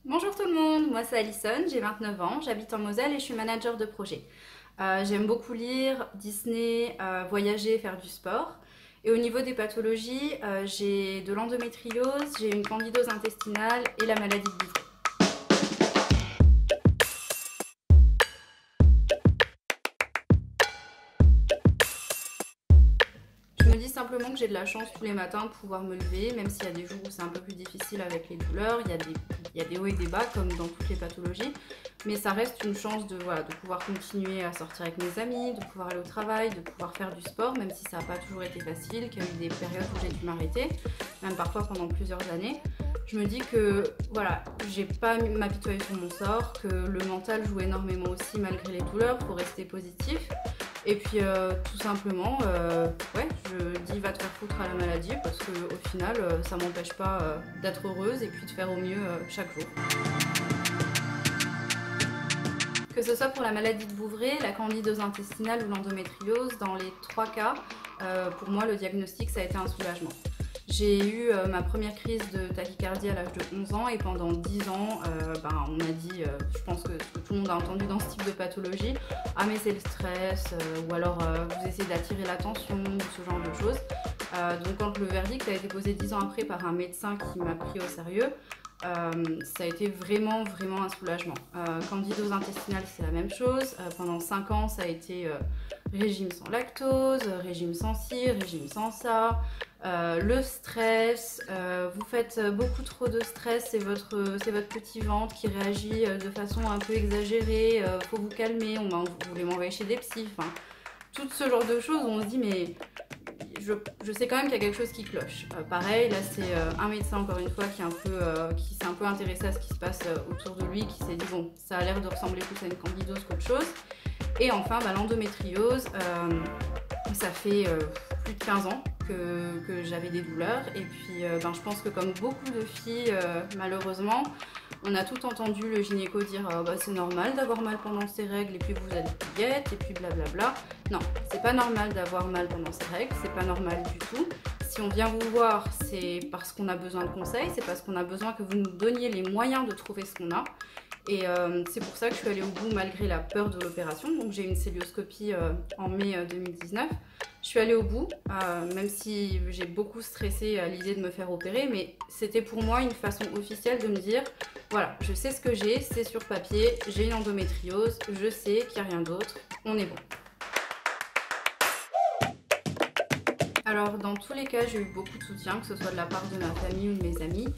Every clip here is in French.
Bonjour tout le monde, moi c'est Alison, j'ai 29 ans, j'habite en Moselle et je suis manager de projet. J'aime beaucoup lire, Disney, voyager, faire du sport. Et au niveau des pathologies, j'ai de l'endométriose, j'ai une candidose intestinale et la maladie de Bouvray. Je me dis simplement que j'ai de la chance tous les matins de pouvoir me lever, même s'il y a des jours où c'est un peu plus difficile avec les douleurs, il y a des hauts et des bas comme dans toutes les pathologies, mais ça reste une chance de, voilà, de pouvoir continuer à sortir avec mes amis, de pouvoir aller au travail, de pouvoir faire du sport, même si ça n'a pas toujours été facile, qu'il y a eu des périodes où j'ai dû m'arrêter, même parfois pendant plusieurs années. Je me dis que voilà, j'ai pas m'apitoyer sur mon sort, que le mental joue énormément aussi malgré les douleurs, il faut rester positif. Et puis tout simplement, ouais, je dis va te faire foutre à la maladie parce qu'au final, ça m'empêche pas d'être heureuse et puis de faire au mieux chaque jour. Que ce soit pour la maladie de Bouvray, la candidose intestinale ou l'endométriose, dans les trois cas, pour moi le diagnostic ça a été un soulagement. J'ai eu ma première crise de tachycardie à l'âge de 11 ans et pendant 10 ans, on m'a dit, je pense que tout le monde a entendu dans ce type de pathologie, ah mais c'est le stress, ou alors vous essayez d'attirer l'attention, ou ce genre de choses. Donc quand le verdict a été posé 10 ans après par un médecin qui m'a pris au sérieux, ça a été vraiment un soulagement. Candidose intestinale c'est la même chose, pendant 5 ans ça a été régime sans lactose, régime sans ci, régime sans ça. Le stress, vous faites beaucoup trop de stress, c'est votre petit ventre qui réagit de façon un peu exagérée, faut vous calmer, vous voulez m'envoyer chez des psys, enfin, tout ce genre de choses où on se dit mais je sais quand même qu'il y a quelque chose qui cloche. Pareil, là c'est un médecin encore une fois qui s'est un peu intéressé à ce qui se passe autour de lui, qui s'est dit bon ça a l'air de ressembler plus à une candidose qu'autre chose. Et enfin l'endométriose, ça fait plus de 15 ans que j'avais des douleurs et puis je pense que comme beaucoup de filles malheureusement on a tout entendu le gynéco dire c'est normal d'avoir mal pendant ses règles et puis vous êtes guette et puis blablabla. Non, c'est pas normal d'avoir mal pendant ses règles, c'est pas normal du tout. Si on vient vous voir, c'est parce qu'on a besoin de conseils, c'est parce qu'on a besoin que vous nous donniez les moyens de trouver ce qu'on a. Et c'est pour ça que je suis allée au bout malgré la peur de l'opération. Donc j'ai eu une célioscopie en mai 2019. Je suis allée au bout, même si j'ai beaucoup stressé à l'idée de me faire opérer, mais c'était pour moi une façon officielle de me dire, voilà, je sais ce que j'ai, c'est sur papier, j'ai une endométriose, je sais qu'il n'y a rien d'autre, on est bon. Alors dans tous les cas, j'ai eu beaucoup de soutien, que ce soit de la part de ma famille ou de mes amis.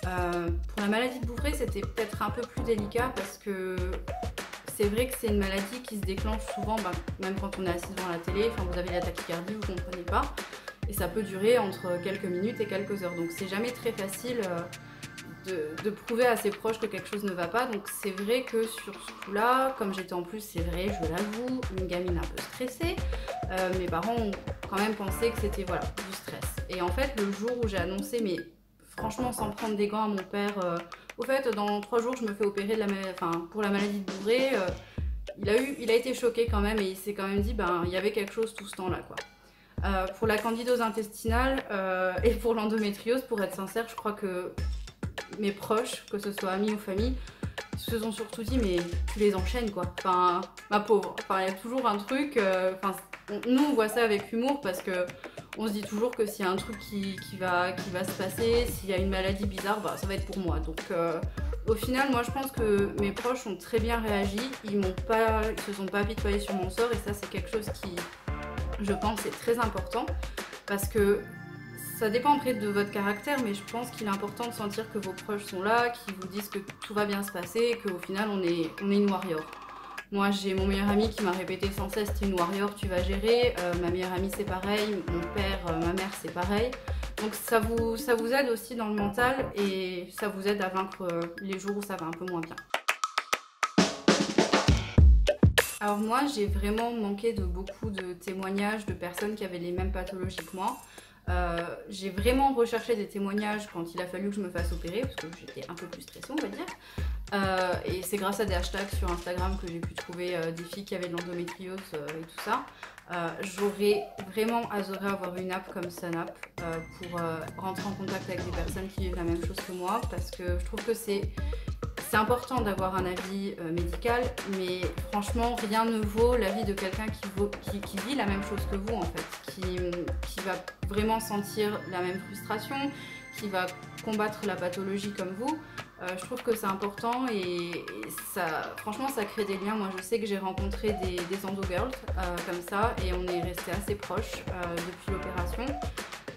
Pour la maladie de Bouvray, c'était peut-être un peu plus délicat parce que c'est vrai que c'est une maladie qui se déclenche souvent, même quand on est assis devant la télé, enfin vous avez la tachycardie, vous ne comprenez pas, et ça peut durer entre quelques minutes et quelques heures. Donc c'est jamais très facile de prouver à ses proches que quelque chose ne va pas. Donc c'est vrai que sur ce coup-là, comme j'étais en plus, c'est vrai, je l'avoue, une gamine un peu stressée, mes parents ont quand même pensé que c'était voilà, du stress. Et en fait, le jour où j'ai annoncé, mais franchement sans prendre des gants à mon père, au fait dans 3 jours je me fais opérer pour la maladie de Bouvray, il a été choqué quand même et il s'est quand même dit il y avait quelque chose tout ce temps là quoi. Pour la candidose intestinale et pour l'endométriose, pour être sincère, je crois que mes proches, que ce soit amis ou famille, se sont surtout dit mais tu les enchaînes quoi, enfin ma pauvre, enfin il y a toujours un truc, nous on voit ça avec humour parce que on se dit toujours que s'il y a un truc qui va se passer, s'il y a une maladie bizarre, ça va être pour moi. Donc au final, moi je pense que mes proches ont très bien réagi, ils se sont pas apitoyés sur mon sort et ça c'est quelque chose qui, je pense, est très important parce que ça dépend après de votre caractère, mais je pense qu'il est important de sentir que vos proches sont là, qu'ils vous disent que tout va bien se passer et qu'au final on est une warrior. Moi j'ai mon meilleur ami qui m'a répété sans cesse t'es une warrior, tu vas gérer, ma meilleure amie c'est pareil, mon père, ma mère c'est pareil. Donc ça vous aide aussi dans le mental et ça vous aide à vaincre les jours où ça va un peu moins bien. Alors moi j'ai vraiment manqué de beaucoup de témoignages de personnes qui avaient les mêmes pathologies que moi. J'ai vraiment recherché des témoignages quand il a fallu que je me fasse opérer parce que j'étais un peu plus stressée on va dire. Et c'est grâce à des hashtags sur Instagram que j'ai pu trouver des filles qui avaient de l'endométriose et tout ça. J'aurais vraiment adoré avoir une app comme Sanap pour rentrer en contact avec des personnes qui vivent la même chose que moi parce que je trouve que c'est c'est important d'avoir un avis médical, mais franchement rien ne vaut l'avis de quelqu'un qui vit la même chose que vous en fait, qui va vraiment sentir la même frustration, qui va combattre la pathologie comme vous. Je trouve que c'est important et ça, franchement ça crée des liens. Moi je sais que j'ai rencontré des endo-girls comme ça et on est resté assez proches depuis l'opération.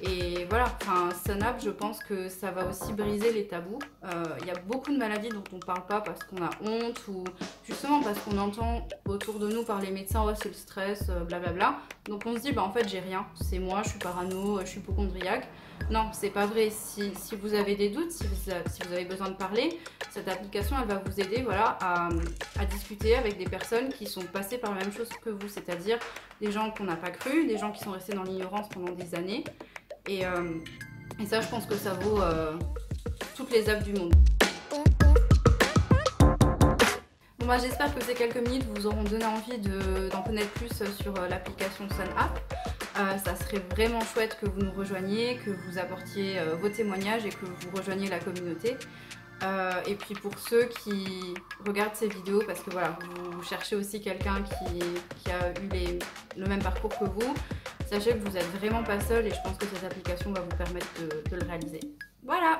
Et voilà, enfin, Sun-App, je pense que ça va aussi briser les tabous. Il y a beaucoup de maladies dont on ne parle pas parce qu'on a honte ou justement parce qu'on entend autour de nous par les médecins, ouais, c'est le stress, blablabla. Donc on se dit, bah en fait j'ai rien, c'est moi, je suis parano, je suis hypocondriaque. Non, c'est pas vrai. Si vous avez des doutes, si vous avez besoin de parler, cette application elle va vous aider voilà, à discuter avec des personnes qui sont passées par la même chose que vous, c'est-à-dire des gens qu'on n'a pas cru, des gens qui sont restés dans l'ignorance pendant des années. Et ça, je pense que ça vaut toutes les apps du monde. Bon bah, j'espère que ces quelques minutes vous auront donné envie d'en connaître plus sur l'application Sun-App. Ça serait vraiment chouette que vous nous rejoigniez, que vous apportiez vos témoignages et que vous rejoigniez la communauté. Et puis pour ceux qui regardent ces vidéos, parce que voilà, vous cherchez aussi quelqu'un qui a eu le même parcours que vous, sachez que vous n'êtes vraiment pas seul et je pense que cette application va vous permettre de le réaliser. Voilà!